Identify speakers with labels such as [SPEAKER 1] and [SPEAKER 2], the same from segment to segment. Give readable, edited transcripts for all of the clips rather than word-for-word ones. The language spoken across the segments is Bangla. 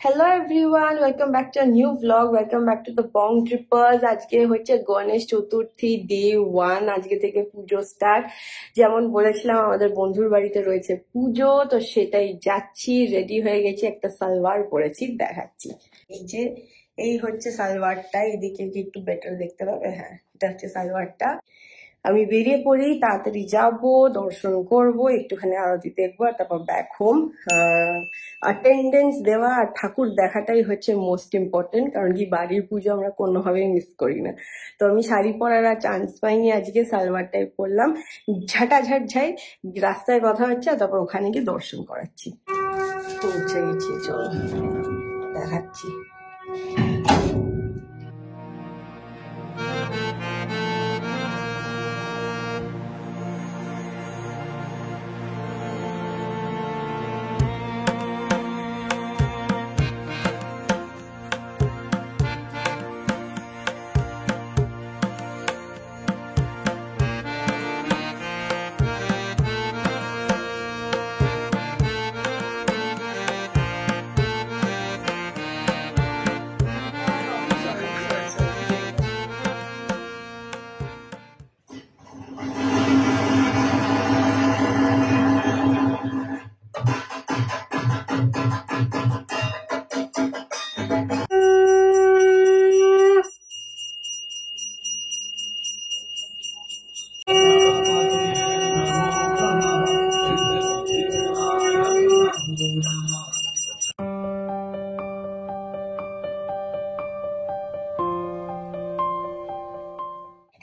[SPEAKER 1] Hello everyone, welcome back to a new vlog. Welcome back to the Bong Trippers. আজকে হচ্ছে গণেশ চতুর্থী ডে 1। আজকে থেকে পুজো স্টার্ট। যেমন বলেছিলাম আমাদের বন্ধুর বাড়িতে রয়েছে পুজো, তো সেটাই যাচ্ছি। রেডি হয়ে গেছি, একটা সালোয়ার পরেছি, দেখাচ্ছি। এই হচ্ছে সালোয়ারটা, এদিকে কি একটু বেটার দেখতে পাবে? হ্যাঁ, এটা হচ্ছে সালোয়ারটা। আমি বেরিয়ে পড়ি, তাড়াতাড়ি যাব, দর্শন করব, একটুখানি আরতি দেখবো, আর তারপর ব্যাক হোম। অ্যাটেন্ডেন্স দেওয়া আর ঠাকুর দেখাটাই হচ্ছে মোস্ট ইম্পর্টেন্ট, কারণ কি বাড়ির পুজো আমরা কোনোভাবেই মিস করি না। তো আমি শাড়ি পরার আর চান্স পাইনি, আজকে সালোয়ারটাই পরলাম। ঝাঁটাঝাট ঝাই, রাস্তায় কথা হচ্ছে, আর তারপর ওখানে গিয়ে দর্শন করাচ্ছি। পৌঁছে গেছি, চলো দেখাচ্ছি।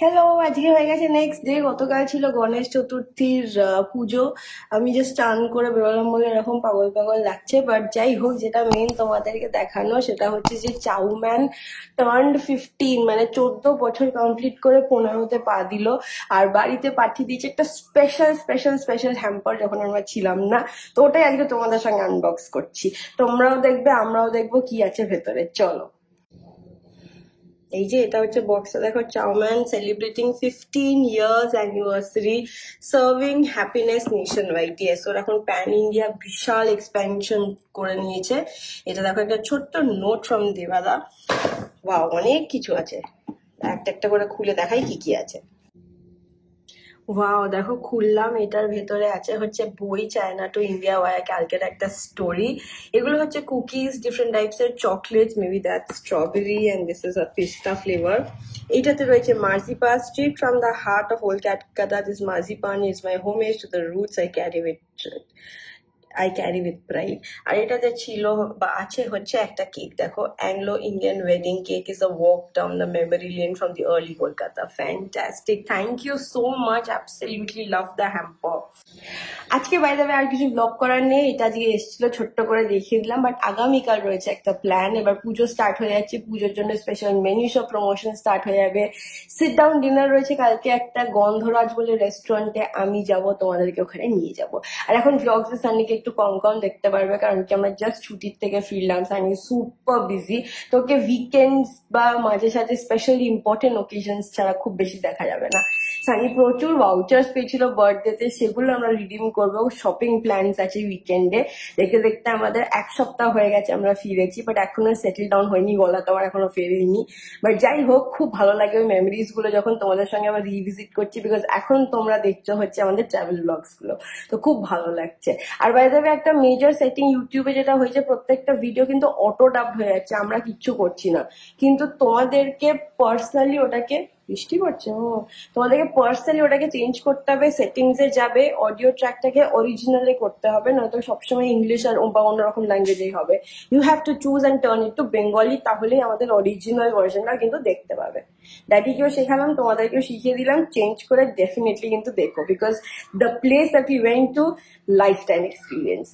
[SPEAKER 1] হ্যালো, আজকে হয়ে গেছে নেক্সট ডে। গতকাল ছিল গণেশ চতুর্থীর পুজো। আমি জাস্ট স্নান করে বেরোলাম বলে এরকম পাগল পাগল লাগছে, বাট যাই হোক, যেটা মেন তোমাদেরকে দেখানো সেটা হচ্ছে যে চাউম্যান টার্নড 15, মানে 14 বছর কমপ্লিট করে 15তে পা দিল, আর বাড়িতে পাঠিয়ে দিয়েছে একটা স্পেশাল স্পেশাল স্পেশাল হ্যাম্পার, যখন আমরা ছিলাম না। তো ওটাই আজকে তোমাদের সঙ্গে আনবক্স করছি। তোমরাও দেখবে, আমরাও দেখবো কি আছে ভেতরে, চলো। এই যে এটা হচ্ছে বক্সটা, দেখো, Chowman celebrating 15 years anniversary, serving happiness nationwide. Yes, ওর এখন প্যান ইন্ডিয়া বিশাল এক্সপ্যানশন করে নিয়েছে। এটা দেখো, একটা ছোট্ট নোট ফ্রম দেবাদা। ওয়াও, অনেক কিছু আছে। একটা একটা করে খুলে দেখাই কি কি আছে। ওয়াও, দেখো খুললাম, এটার ভেতরে আছে হচ্ছে বই, চায়না টু ইন্ডিয়া ওয়াই কালকের একটা স্টোরি। এগুলো হচ্ছে কুকিজ, ডিফারেন্ট টাইপস এর chocolates, maybe that strawberry, and this is a pista flavour. এইটাতে রয়েছে marzipan, straight from the heart of old Calcutta, this marzipan is my homage to the roots I carry with pride. আর এটাতে ছিল বা আছে হচ্ছে একটা কেক, দেখো, Anglo Indian wedding cake is a walk down the memory lane from the early Kolkata. Fantastic, thank you so much, absolutely love the hamper. আজকে বাই দ্য ওয়ে আর কিছু ব্লগ করার নেই, এটা আজকে এসেছিল ছোট্ট করে দেখিয়ে দিলাম। বাট আগামীকাল রয়েছে একটা প্ল্যান। এবার পুজো স্টার্ট হয়ে যাচ্ছে, পুজোর জন্য স্পেশাল মেনু সব প্রমোশন স্টার্ট হয়ে যাবে। সিট ডাউন ডিনার রয়েছে কালকে একটা গন্ধরাজ বলে রেস্টুরেন্টে, আমি যাব, তোমাদেরকে ওখানে নিয়ে যাব। আর এখন ভ্লগস সানিকে একটু কম কম দেখতে পারবে, কারণ কি আমরা জাস্ট ছুটির থেকে ফিরলাম, সানি সুপার বিজি। তোকে উইকেন্ডস বা মাঝে সাঝে স্পেশালি ইম্পর্টেন্ট ওকেশনস ছাড়া খুব বেশি দেখা যাবে না। সানি প্রচুর ভাউচার্স পেয়েছিল বার্থডেতে, সেগুলো আমরা রিডিম করবো। শপিং প্ল্যানস আছে উইকেন্ডে। দেখতে দেখতে আমাদের এক সপ্তাহ হয়ে গেছে আমরা ফিরেছি, বাট এখনো সেটেল ডাউন হয়নি, গলা তো আমার এখনো ফেরেনি। বাট যাই হোক, খুব ভালো লাগে ওই মেমোরিজ গুলো যখন তোমাদের সঙ্গে আবার রিভিজিট করছি, বিকজ এখন তোমরা দেখছো হচ্ছে আমাদের ট্রাভেল ব্লগস গুলো, তো খুব ভালো লাগছে। আর বাই দ্য ওয়ে, একটা মেজর সেটিং ইউটিউবে যেটা হয়েছে, প্রত্যেকটা ভিডিও কিন্তু অটো ডাব হয়ে যাচ্ছে, আমরা কিচ্ছু করছি না, কিন্তু তোমাদেরকে পার্সোনালি ওটাকে, বৃষ্টি পড়ছে, তোমাদেরকে পার্সোনালি ওটাকে চেঞ্জ করতে হবে, সেটিংস এ যাবে, অডিও ট্র্যাকটাকে অরিজিনালি করতে হবে, নয়তো সবসময় ইংলিশ আর বা অন্যরকম ল্যাঙ্গুয়েজেই হবে। You have to choose and turn it to Bengali, তাহলেই আমাদের অরিজিনাল ভার্সনটা কিন্তু দেখতে পাবে। ড্যাডিকেও শেখালাম, তোমাদেরকেও শিখিয়ে দিলাম, চেঞ্জ করে ডেফিনেটলি কিন্তু দেখো, because the place that we went to, life time experience.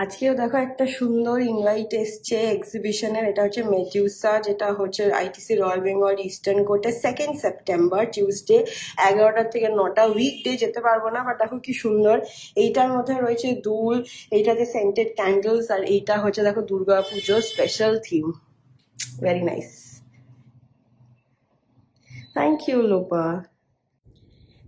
[SPEAKER 1] আজকেও দেখো একটা সুন্দর ইনভাইট এসছে এক্সিবিশনের, এটা হচ্ছে মেডিউসা, যেটা হচ্ছে আইটিসি রয়্যাল বেঙ্গল ইস্টার্ন কোর্টে 2nd সেপ্টেম্বর টিউসডে 11টা থেকে 9টা। উইকডে যেতে পারবো না, বাট দেখো কি সুন্দর। এইটার মধ্যে রয়েছে দুল, এইটাতে সেন্টেড ক্যান্ডেলস, আর এইটা হচ্ছে দেখো Durga Puja special theme. Very nice, thank you Lopa.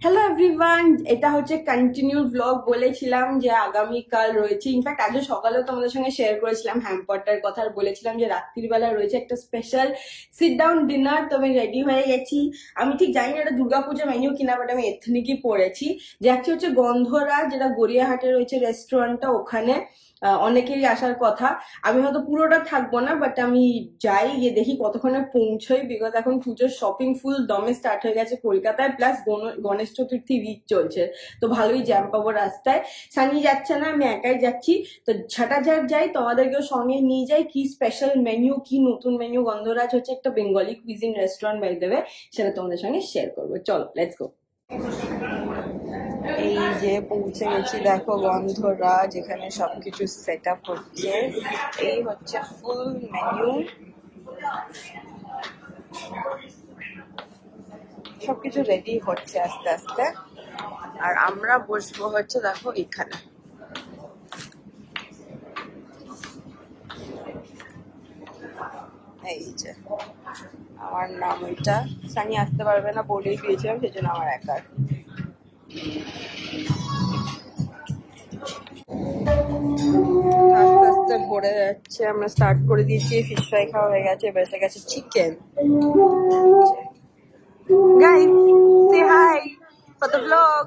[SPEAKER 1] Hello everyone, এটা হচ্ছে কন্টিনিউ ব্লগ। বলেছিলাম যে আগামীকাল রয়েছে, ইনফ্যাক্ট আজও সকালেও তোমাদের সঙ্গে শেয়ার করেছিলাম হ্যাম্পারটার কথা, আর বলেছিলাম যে রাত্রিবেলা রয়েছে একটা স্পেশাল সিট ডাউন ডিনার। তো আমি রেডি হয়ে গেছি। আমি ঠিক জানি না এটা দুর্গাপূজা মেনু কিনা, বাট আমি এথনিকই পড়েছি। যাচ্ছি হচ্ছে গন্ধরাজ, যেটা গড়িয়াহাটে রয়েছে রেস্টুরেন্টটা, ওখানে অনেকেরই আসার কথা। আমি হয়তো পুরোটা থাকবো না, বাট আমি যাই, গিয়ে দেখি কতক্ষণে পৌঁছই, বিকজ এখন পুজোর শপিং ফুল দমে স্টার্ট হয়ে গেছে কলকাতায়, প্লাস গণেশ চতুর্থী উইক চলছে, তো ভালোই জ্যাম পাবো রাস্তায়। সানি যাচ্ছে না, আমি একাই যাচ্ছি। তো ঝাঁটাঝাট যাই, তোমাদেরকেও সঙ্গে নিয়ে যাই। কি স্পেশাল মেনু, কি নতুন মেনু। গন্ধরাজ হচ্ছে একটা Bengali cuisine restaurant by the way, সেটা তোমাদের সঙ্গে শেয়ার করবো। চলো লেটস গো। এই যে পৌঁছে গেছি, দেখো গন্ধরাজ, এখানে সবকিছু সেট আপ হচ্ছে। এই হচ্ছে ফুল মেনু, সবকিছু রেডি হচ্ছে আস্তে আস্তে। আর আমরা বসবো হচ্ছে দেখো এখানে। এই যে আমার নাম, ওইটা সানি আসতে পারবে না বলেই দিয়েছিলাম, সেই জন্য আমার একার। আস্তে আস্তে ভরে যাচ্ছে, আমরা স্টার্ট করে দিয়েছি। ফিশ ফ্রাই খাওয়া হয়ে গেছে, এবার এসে গেছে chicken. Guys, say hi for the vlog.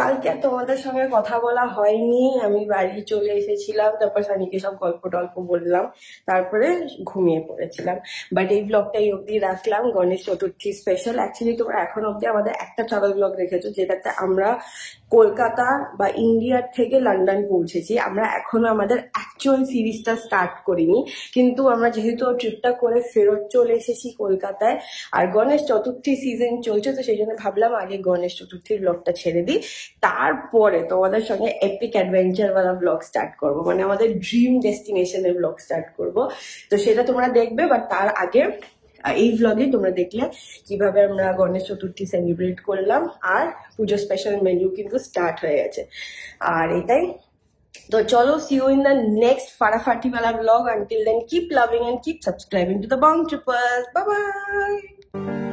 [SPEAKER 1] কালকে তোমাদের সঙ্গে কথা বলা হয়নি, আমি বাড়ি চলে এসেছিলাম, তারপর সানিকে সব গল্প টল্প বললাম, তারপরে ঘুমিয়ে পড়েছিলাম। বাট এই ব্লগটা এই অব্দি রাখলাম, গণেশ চতুর্থী স্পেশাল। অ্যাকচুয়ালি তোমরা এখন অব্দি আমাদের একটা ট্রাভেল ব্লগ দেখেছো, যেটাতে আমরা কলকাতা বা ইন্ডিয়ার থেকে লন্ডন পৌঁছেছি। আমরা এখনো আমাদের অ্যাকচুয়াল সিরিজটা স্টার্ট করিনি, কিন্তু আমরা যেহেতু ট্রিপটা করে ফেরত চলে এসেছি কলকাতায়, আর গণেশ চতুর্থী সিজন চলছে, তো সেই জন্য ভাবলাম আগে গণেশ চতুর্থীর ব্লগটা ছেড়ে দিই, তারপরে তোমাদের সঙ্গে এপিক অ্যাডভেঞ্চার ওয়ালা ব্লগ স্টার্ট করবো, মানে আমাদের ড্রিম ডেস্টিনেশনের ব্লগ স্টার্ট করব। তো সেটা তোমরা দেখবে, বাট তার আগে এই ভ্লগে তোমরা দেখলে কিভাবে আমরা গণেশ চতুর্থী সেলিব্রেট করলাম, আর পুজো স্পেশাল মেনু কিন্তু স্টার্ট হয়ে গেছে। আর এটাই তো, চলো, see you in the next ফাটাফাটি वाला vlog. Until then, keep loving and keep subscribing to the Bong Trippers. Bye bye.